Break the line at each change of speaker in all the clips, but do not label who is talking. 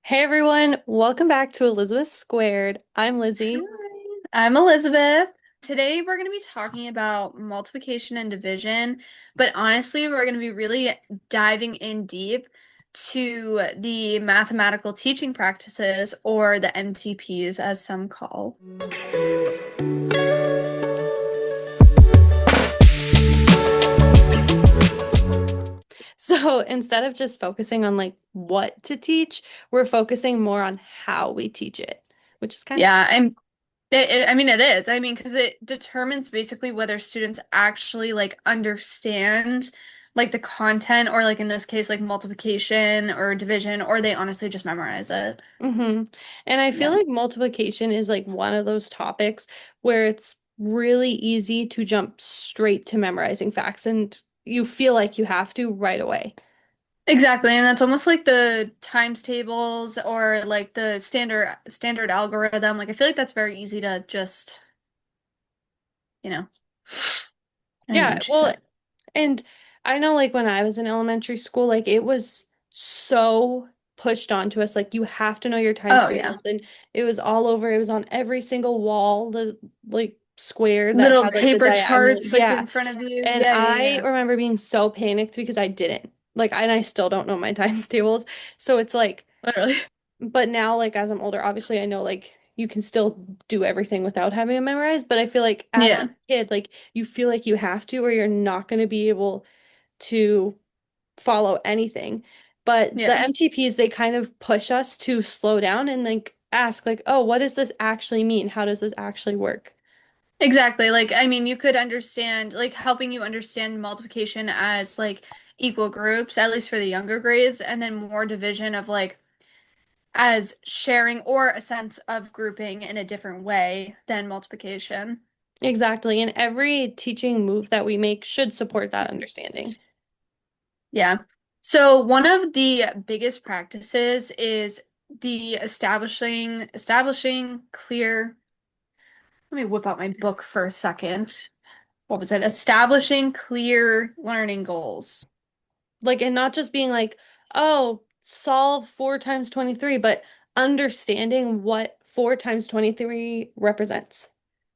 Hey everyone, welcome back to Elizabeth Squared. I'm Lizzie.
Hi, I'm Elizabeth. Today we're going to be talking about multiplication and division, but honestly, we're going to be really diving in deep to the mathematical teaching practices, or the MTPs as some call.
So instead of just focusing on like what to teach, we're focusing more on how we teach it, which is kind of
Yeah, I mean it is. I mean, because it determines basically whether students actually like understand like the content, or like in this case like multiplication or division, or they honestly just memorize it.
hmm And I feel
Yeah.
like multiplication is like one of those topics where it's really easy to jump straight to memorizing facts and you feel like you have to right away.
Exactly, and that's almost like the times tables or like the standard algorithm. Like I feel like that's very easy to just, you know. I didn't mean
Yeah,
what you
well,
said.
and I know like when I was in elementary school, like it was so pushed onto us, like you have to know your times
Oh yeah.
tables, and it was all over, it was on every single wall, the like square that
Little
had like the
paper
diagonal.
charts like
Yeah.
in front of you.
And
Yeah, yeah,
I
yeah.
remember being so panicked because I didn't. Like, and I still don't know my times tables. So it's like,
Literally.
but now, like, as I'm older, obviously I know like you can still do everything without having it memorized. But I feel like as a
Yeah.
kid, like you feel like you have to, or you're not going to be able to follow anything. But the
Yeah.
MTPs, they kind of push us to slow down and like ask, like, oh, what does this actually mean? How does this actually work?
Exactly. Like I mean, you could understand like helping you understand multiplication as like equal groups, at least for the younger grades, and then more division of like as sharing or a sense of grouping in a different way than multiplication.
Exactly. And every teaching move that we make should support that understanding.
Yeah. So one of the biggest practices is the establishing clear. Let me whip out my book for a second. What was it? Establishing clear learning goals.
Like, and not just being like, oh, solve 4 times 23, but understanding what 4 times 23 represents.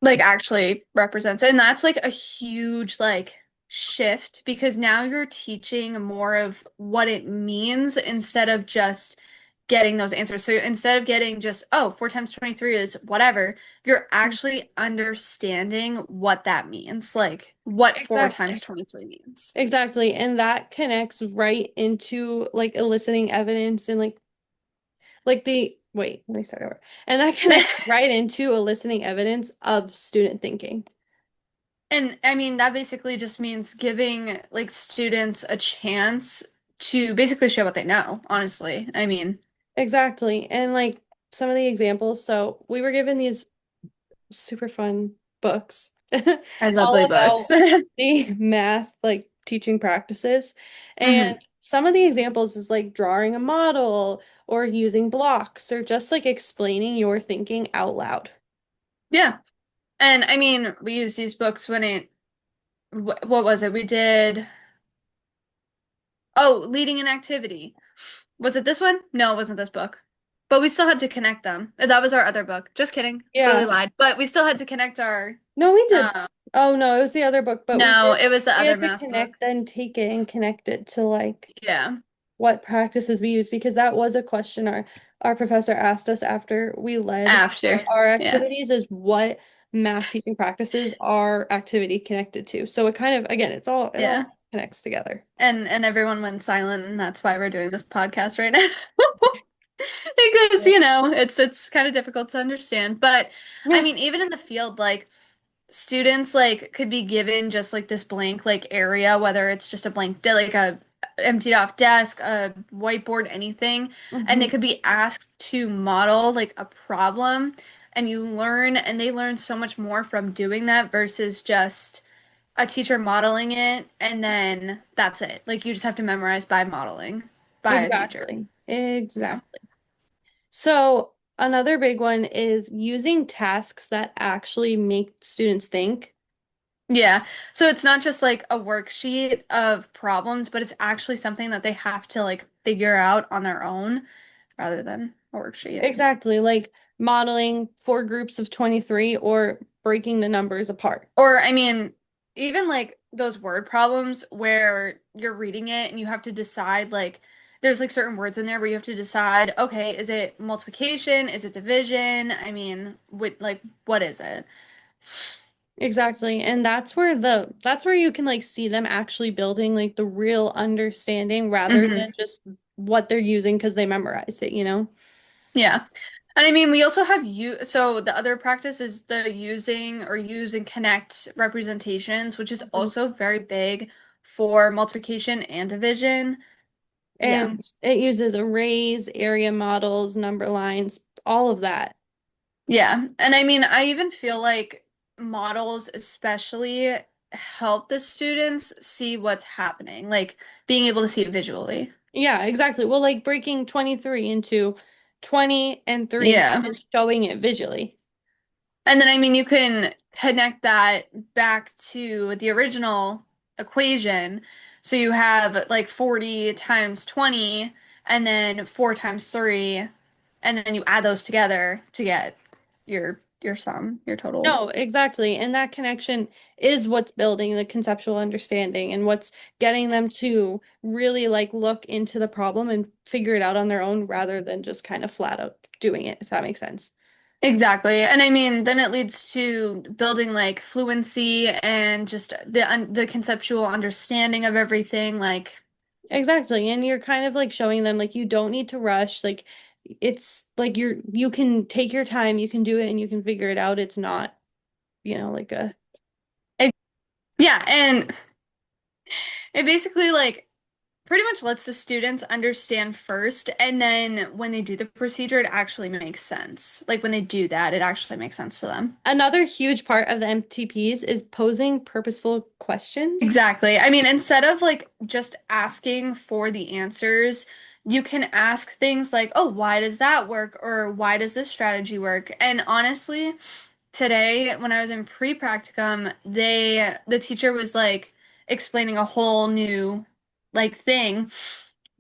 Like actually represents it. And that's like a huge like shift, because now you're teaching more of what it means instead of just getting those answers. So instead of getting just, oh, 4 times 23 is whatever, you're actually understanding what that means, like what 4 times
Exactly.
23 means.
Exactly. And that connects right into like eliciting evidence and like the wait, let me start over. And that connects right into eliciting evidence of student thinking.
And I mean, that basically just means giving like students a chance to basically show what they know, honestly. I mean,
Exactly. And like some of the examples, so we were given these super fun books
I love
all
my
about
books.
the math like teaching practices. And
hmm
some of the examples is like drawing a model or using blocks or just like explaining your thinking out loud.
Yeah. And I mean, we use these books when what was it? We did, oh, leading an activity. Was it this one? No, it wasn't this book. But we still had to connect them. That was our other book. Just kidding. Totally
Yeah.
lied. But we still had to connect our,
No, we did.
uh,
Oh no, it was the other book, but
no, it was the
we
other
had to
math book.
connect then take it and connect it to like
Yeah.
what practices we use because that was a question our professor asked us after we led
After.
our
Yeah.
activities is what math teaching practices are activity connected to. So it kind of again, it
Yeah.
all connects together.
And everyone went silent, and that's why we're doing this podcast right now. Because, you know, it's kind of difficult to understand. But I
Yeah.
mean, even in the field, like students like could be given just like this blank like area, whether it's just a blank like a emptied off desk, a whiteboard, anything, and they
hmm
could be asked to model like a problem, and you learn, and they learn so much more from doing that versus just a teacher modeling it and then that's it. Like you just have to memorize by modeling by a teacher.
Exactly.
Yeah.
Exactly. So another big one is using tasks that actually make students think.
Yeah. So it's not just like a worksheet of problems, but it's actually something that they have to like figure out on their own rather than a worksheet.
Exactly, like modeling for groups of 23 or breaking the numbers apart.
Or, I mean, even like those word problems where you're reading it and you have to decide, like, there's like certain words in there where you have to decide, okay, is it multiplication? Is it division? I mean, what is it?
Exactly. And that's where you can like see them actually building like the real understanding rather than
Hmm.
just what they're using because they memorized it, you know?
Yeah. And I mean, we also have so the other practice is the using or use and connect representations, which is
Mhm.
also very big for multiplication and division. Yeah.
And it uses arrays, area models, number lines, all of that.
Yeah. And I mean, I even feel like models especially help the students see what's happening, like being able to see it visually.
Yeah, exactly. Well, like breaking 23 into 20 and 3
Yeah.
and showing it visually.
And then, I mean, you can connect that back to the original equation. So you have like 40 times 20, and then 4 times 3, and then you add those together to get your sum, your total.
No, exactly. And that connection is what's building the conceptual understanding and what's getting them to really like look into the problem and figure it out on their own rather than just kind of flat out doing it, if that makes sense.
Exactly. And I mean, then it leads to building like fluency and just the conceptual understanding of everything. Like,
Exactly. And you're kind of like showing them like you don't need to rush. Like it's like you can take your time, you can do it and you can figure it out. It's not, like a
it, yeah, and it basically like pretty much lets the students understand first, and then when they do the procedure, it actually makes sense. Like when they do that, it actually makes sense to them.
another huge part of the MTPs is posing purposeful questions.
Exactly. I mean, instead of like just asking for the answers, you can ask things like, "Oh, why does that work?" or "Why does this strategy work?" And honestly, today when I was in pre-practicum, the teacher was like explaining a whole new like thing.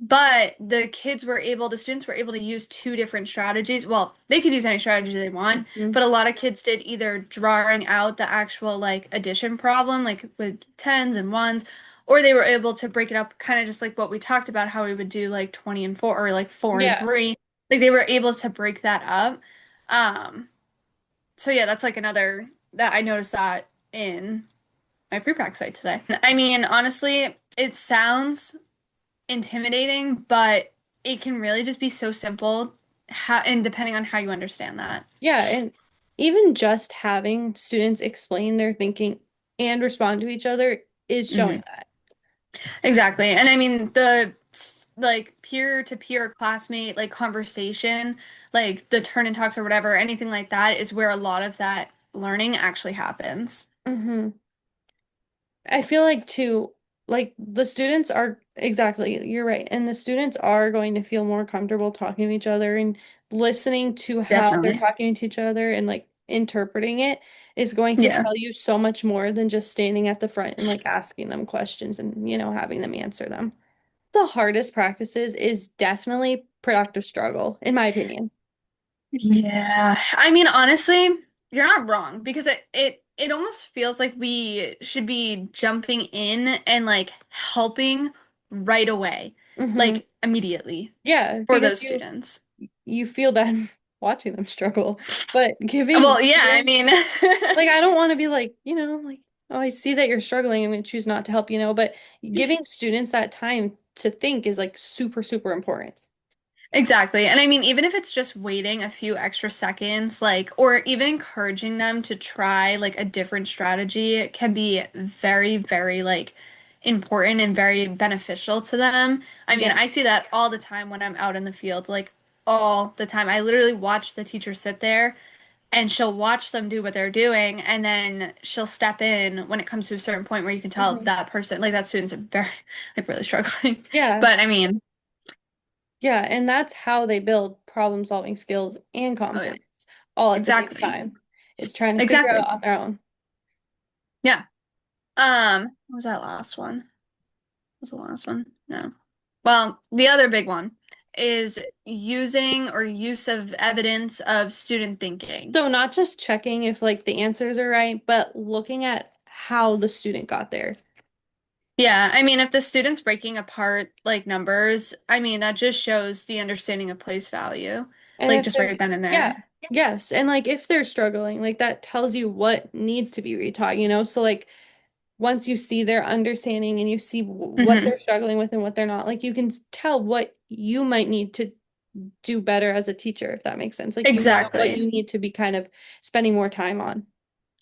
But the students were able to use two different strategies. Well, they could use any strategy they want,
Mhm.
but a lot of kids did either drawing out the actual like addition problem, like with tens and ones, or they were able to break it up kind of just like what we talked about, how we would do like 20 and 4 or like 4 and
Yeah.
3. Like they were able to break that up. Um, so yeah, that's like another that I noticed that in my pre-prac site today. I mean, honestly, it sounds intimidating, but it can really just be so simple, and depending on how you understand that.
Yeah, and even just having students explain their thinking and respond to each other is showing
Hmm.
that.
Exactly. And I mean, the like peer-to-peer classmate like conversation, like the turn and talks or whatever, anything like that is where a lot of that learning actually happens.
Hmm. I feel like too, like the students are exactly, you're right. And the students are going to feel more comfortable talking to each other and listening to how they're
Definitely.
talking to each other and like interpreting it is going to
Yeah.
tell you so much more than just standing at the front and like asking them questions and, having them answer them. The hardest practices is definitely productive struggle, in my opinion.
Yeah. I mean, honestly, you're not wrong because it almost feels like we should be jumping in and like helping right away,
Hmm.
like immediately
Yeah,
for
because
those students.
you feel that watching them struggle, but giving
Well, yeah, I
students
mean,
like I don't want to be like, like, oh, I see that you're struggling. I'm going to choose not to help, but giving students that time to think is like super, super important.
exactly. And I mean, even if it's just waiting a few extra seconds, like, or even encouraging them to try like a different strategy can be very, very like important and very beneficial to them. I mean,
Yeah.
I see that all the time when I'm out in the field, like all the time. I literally watch the teacher sit there and she'll watch them do what they're doing, and then she'll step in when it comes to a certain point where you can tell
Hmm.
that person, like that student's very, like really struggling.
Yeah.
But I mean,
Yeah. And that's how they build problem solving skills and
oh yeah,
confidence all at the same
exactly.
time. Is trying to figure
Exactly.
out on their own.
Yeah. What was that last one? What was the last one? No. Well, the other big one is using or use of evidence of student thinking.
So not just checking if like the answers are right, but looking at how the student got there.
Yeah, I mean, if the student's breaking apart like numbers, I mean, that just shows the understanding of place value,
And
like
if
just
they're,
right then and
yeah,
there.
yes. And like if they're struggling, like that tells you what needs to be retaught, you know? So like once you see their understanding and you see what
Hmm.
they're struggling with and what they're not, like you can tell what you might need to do better as a teacher, if that makes sense. Like you know what
Exactly.
you need to be kind of spending more time on.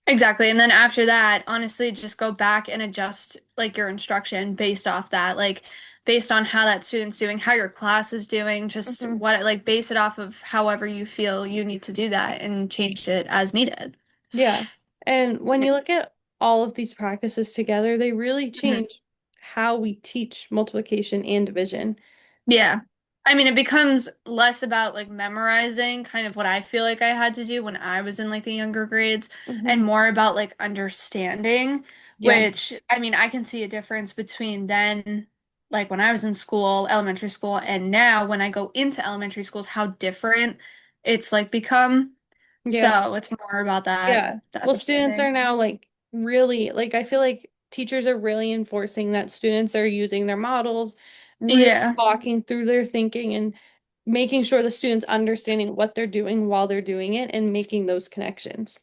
Exactly. And then after that, honestly, just go back and adjust like your instruction based off that, like based on how that student's doing, how your class is doing, just
Mhm.
what like base it off of however you feel you need to do that and change it as needed.
Yeah. And when you look at all of these practices together, they really
Mhm.
change how we teach multiplication and division.
Yeah. I mean, it becomes less about like memorizing, kind of what I feel like I had to do when I was in like the younger grades, and
Hmm.
more about like understanding,
Yeah.
which I mean, I can see a difference between then, like when I was in school, elementary school, and now when I go into elementary schools, how different it's like become.
Yeah.
So it's more about that,
Yeah.
the
Well, students
understanding.
are now like really, like, I feel like teachers are really enforcing that students are using their models, really
Yeah.
talking through their thinking and making sure the students understanding what they're doing while they're doing it and making those connections.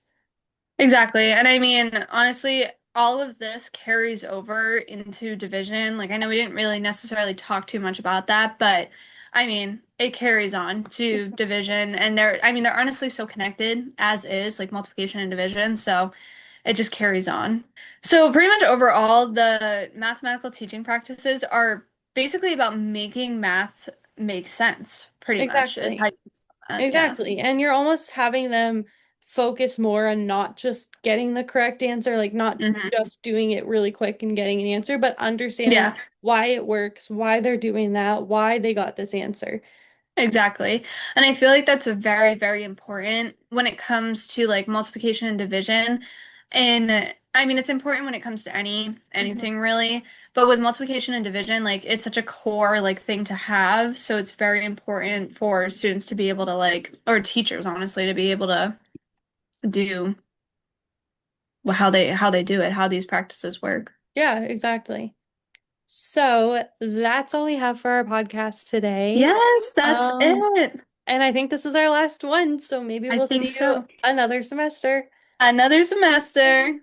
Exactly. And I mean, honestly, all of this carries over into division. Like, I know we didn't really necessarily talk too much about that, but I mean, it carries on to division. And I mean, they're honestly so connected as is, like multiplication and division. So it just carries on. So, pretty much overall, the mathematical teaching practices are basically about making math make sense, pretty much, is how
Exactly.
you say that. Yeah.
Exactly. And you're almost having them focus more on not just getting the correct answer, like not
Hmm.
just doing it really quick and getting an answer, but understanding
Yeah.
why it works, why they're doing that, why they got this answer.
Exactly. And I feel like that's a very, very important when it comes to like multiplication and division. And I mean, it's important when it comes to
Mhm.
anything really, but with multiplication and division, like it's such a core like thing to have. So it's very important for students to be able to like, or teachers honestly, to be able to do how they do it, how these practices work.
Yeah, exactly. So that's all we have for our podcast today.
Yes, that's
Um,
it.
and I think this is our last one, so maybe
I
we'll
think
see you
so.
another semester.
Another semester.